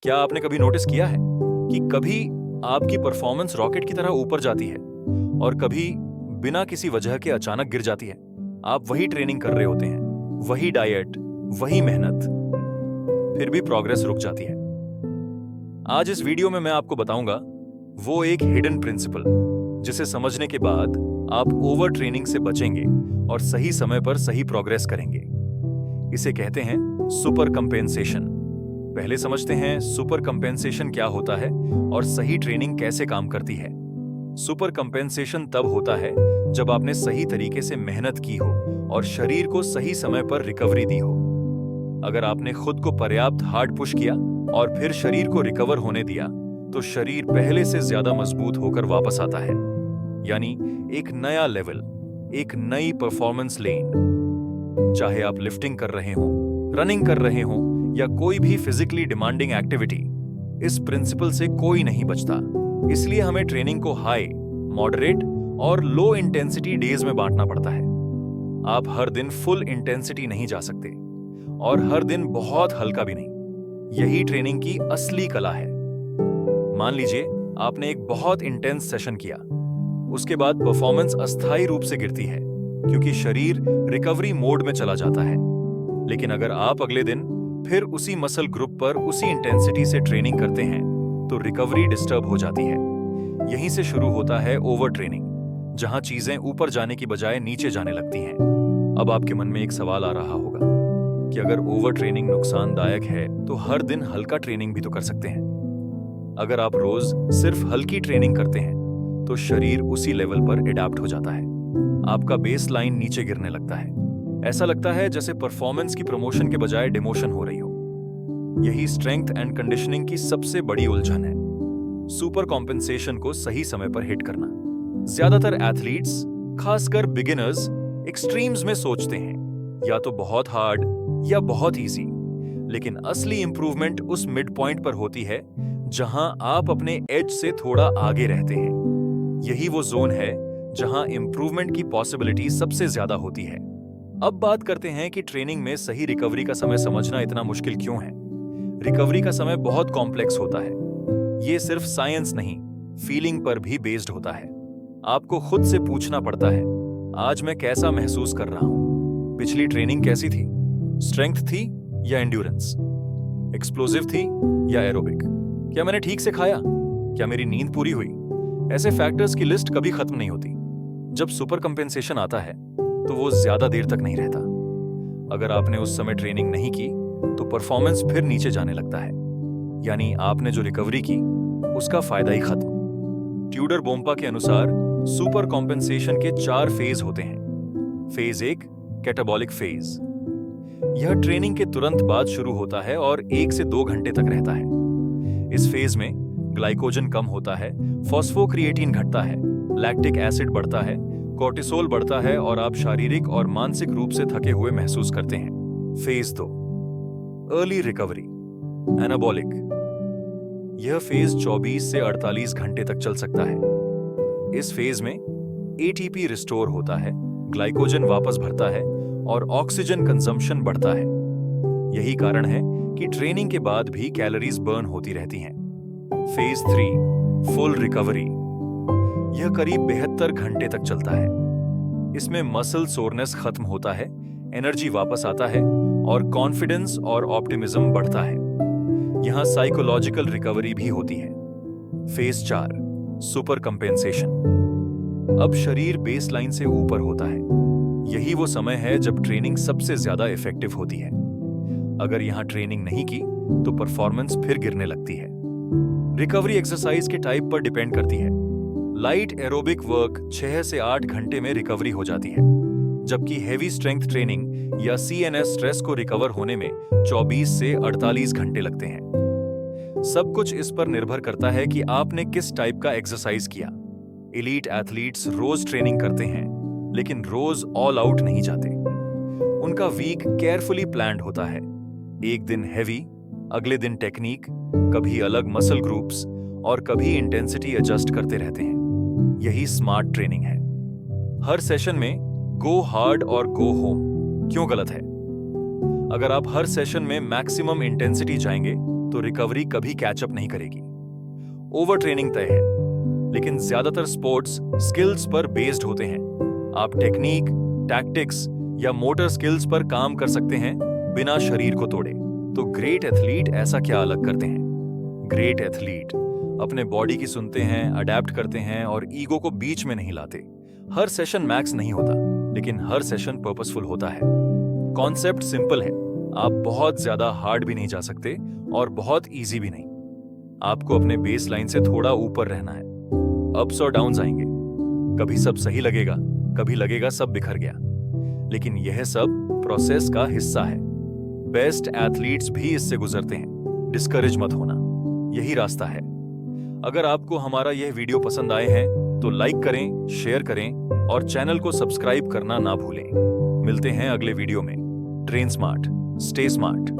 क्या आपने कभी नोटिस किया है कि कभी आपकी परफॉर्मेंस रॉकेट की तरह ऊपर जाती है और कभी बिना किसी वजह के अचानक गिर जाती है? आप वही ट्रेनिंग कर रहे होते हैं, वही डाइट, वही मेहनत, फिर भी प्रोग्रेस रुक जाती है। आज इस वीडियो में मैं आपको बताऊंगा वो एक हिडन प्रिंसिपल जिसे समझने के बाद आप ओवर ट्रेनिंग से बचेंगे और सही समय पर सही प्रोग्रेस करेंगे। इसे कहते हैं सुपर कंपेंसेशन। पहले समझते हैं सुपर कंपेंसेशन क्या होता है और सही ट्रेनिंग कैसे काम करती है। सुपर कंपेंसेशन तब होता है जब आपने सही तरीके से मेहनत की हो और शरीर को सही समय पर रिकवरी दी हो। अगर आपने खुद को पर्याप्त हार्ड पुश किया और फिर शरीर को रिकवर होने दिया तो शरीर पहले से ज्यादा मजबूत होकर वापस आता है, यानी एक नया लेवल, एक नई परफॉर्मेंस लेन। चाहे आप लिफ्टिंग कर रहे हो, रनिंग कर रहे हो या कोई भी फिजिकली डिमांडिंग एक्टिविटी, इस प्रिंसिपल से कोई नहीं बचता। इसलिए हमें ट्रेनिंग को हाई, मॉडरेट और लो इंटेंसिटी डेज में बांटना पड़ता है। आप हर दिन फुल इंटेंसिटी नहीं जा सकते और हर दिन बहुत हल्का भी नहीं। यही ट्रेनिंग की असली कला है। मान लीजिए आपने एक बहुत इंटेंस सेशन किया, उसके बाद परफॉर्मेंस अस्थायी रूप से गिरती है क्योंकि शरीर रिकवरी मोड में चला जाता है। लेकिन अगर आप अगले दिन फिर उसी मसल ग्रुप पर उसी इंटेंसिटी से ट्रेनिंग करते हैं तो रिकवरी डिस्टर्ब हो जाती है। यहीं से शुरू होता है ओवर ट्रेनिंग, जहां चीजें ऊपर जाने की बजाय नीचे जाने लगती हैं। अब आपके मन में एक सवाल आ रहा होगा कि अगर ओवर ट्रेनिंग नुकसानदायक है तो हर दिन हल्का ट्रेनिंग भी तो कर सकते हैं। अगर आप रोज सिर्फ हल्की ट्रेनिंग करते हैं तो शरीर उसी लेवल पर एडाप्ट हो जाता है। आपका बेस लाइन नीचे गिरने लगता है। ऐसा लगता है जैसे परफॉर्मेंस की प्रमोशन के बजाय डिमोशन हो रही हो। यही स्ट्रेंथ एंड कंडीशनिंग की सबसे बड़ी उलझन है, सुपर कॉम्पेंसेशन को सही समय पर हिट करना। ज्यादातर एथलीट्स, खासकर बिगिनर्स, एक्सट्रीम्स में सोचते हैं, या तो बहुत हार्ड या बहुत इजी। लेकिन असली इंप्रूवमेंट उस मिड पॉइंट पर होती है जहां आप अपने एज से थोड़ा आगे रहते हैं। यही वो जोन है जहां इंप्रूवमेंट की पॉसिबिलिटी सबसे ज्यादा होती है। अब बात करते हैं कि ट्रेनिंग में सही रिकवरी का समय समझना इतना मुश्किल क्यों है। रिकवरी का समय बहुत कॉम्प्लेक्स होता है। ये सिर्फ साइंस नहीं, फीलिंग पर भी बेस्ड होता है। आपको खुद से पूछना पड़ता है, आज मैं कैसा महसूस कर रहा हूं? पिछली ट्रेनिंग कैसी थी? स्ट्रेंथ थी या एंड्योरेंस? एक्सप्लोसिव थी या एरोबिक? क्या मैंने ठीक से खाया? क्या मेरी नींद पूरी हुई? ऐसे फैक्टर्स की लिस्ट कभी खत्म नहीं होती। जब सुपर कंपेंसेशन आता है तो वो ज्यादा देर तक नहीं रहता। अगर आपने उस समय ट्रेनिंग नहीं की तो परफॉर्मेंस फिर नीचे जाने लगता है, यानी आपने जो रिकवरी की उसका फायदा ही खत्म। ट्यूडर बोम्पा के अनुसार सुपर कॉम्पेंसेशन के 4 फेज होते हैं। Phase 1 catabolic phase. यह ट्रेनिंग के तुरंत बाद शुरू होता है और 1 से 2 घंटे तक रहता है। इस फेज में ग्लाइकोजन कम होता है, फॉस्फोक्रिएटिन घटता है, लैक्टिक एसिड बढ़ता है, कोर्टिसोल बढ़ता है और आप शारीरिक और मानसिक रूप से थके हुए महसूस करते हैं। Phase 2 early recovery, anabolic. यह फेज 24 से 48 घंटे तक चल सकता है। इस फेज में एटीपी रिस्टोर होता है, ग्लाइकोजन वापस भरता है और ऑक्सीजन कंजम्पशन बढ़ता है। यही कारण है कि ट्रेनिंग के बाद भी कैलोरीज बर्न होती रहती हैं। Phase 3 full recovery. यह करीब 72 घंटे तक चलता है। इसमें मसल सोरनेस खत्म होता है, एनर्जी वापस आता है और कॉन्फिडेंस और ऑप्टिमिज्म बढ़ता है। यहां साइकोलॉजिकल रिकवरी भी होती है। Phase 4 super compensation. अब शरीर बेसलाइन से ऊपर होता है। यही वो समय है जब ट्रेनिंग सबसे ज्यादा इफेक्टिव होती है। अगर यहां ट्रेनिंग नहीं की तो परफॉर्मेंस फिर गिरने लगती है। रिकवरी एक्सरसाइज के टाइप पर डिपेंड करती है। लाइट एरोबिक वर्क 6 से 8 घंटे में रिकवरी हो जाती है, जबकि हेवी स्ट्रेंथ ट्रेनिंग या सीएनएस स्ट्रेस को रिकवर होने में 24 से 48 घंटे लगते हैं। सब कुछ इस पर निर्भर करता है कि आपने किस टाइप का एक्सरसाइज किया। एलीट एथलीट्स रोज ट्रेनिंग करते हैं, लेकिन रोज ऑल आउट नहीं जाते। उनका वीक केयरफुली प्लान्ड होता है। एक दिन हैवी, अगले दिन टेक्निक, कभी अलग मसल ग्रुप्स और कभी इंटेंसिटी एडजस्ट करते रहते हैं। यही स्मार्ट ट्रेनिंग है। हर सेशन में गो हार्ड और गो होम क्यों गलत है? अगर आप हर सेशन में मैक्सिमम इंटेंसिटी जाएंगे तो रिकवरी कभी कैचअप नहीं करेगी। ओवर ट्रेनिंग तय है, लेकिन ज्यादातर स्पोर्ट्स स्किल्स पर बेस्ड होते हैं। आप टेक्निक, टैक्टिक्स या मोटर स्किल्स पर काम कर सकते हैं बिना शरीर को तोड़े। तो ग्रेट एथलीट ऐसा क्या अलग करते हैं? ग्रेट एथलीट अपने बॉडी की सुनते हैं, अडेप्ट करते हैं और ईगो को बीच में नहीं लाते। हर सेशन मैक्स नहीं होता, लेकिन हर सेशन पर्पसफुल होता है। कॉन्सेप्ट सिंपल है, आप बहुत ज्यादा हार्ड भी नहीं जा सकते और बहुत इजी भी नहीं। आपको अपने बेस लाइन से थोड़ा ऊपर रहना है। अप्स और डाउन्स आएंगे, कभी सब सही लगेगा, कभी लगेगा सब बिखर गया, लेकिन यह सब प्रोसेस का हिस्सा है। बेस्ट एथलीट्स भी इससे गुजरते हैं। डिस्करेज मत होना, यही रास्ता है। अगर आपको हमारा यह वीडियो पसंद आए हैं तो लाइक करें, शेयर करें और चैनल को सब्सक्राइब करना ना भूलें। मिलते हैं अगले वीडियो में। Train smart, stay smart.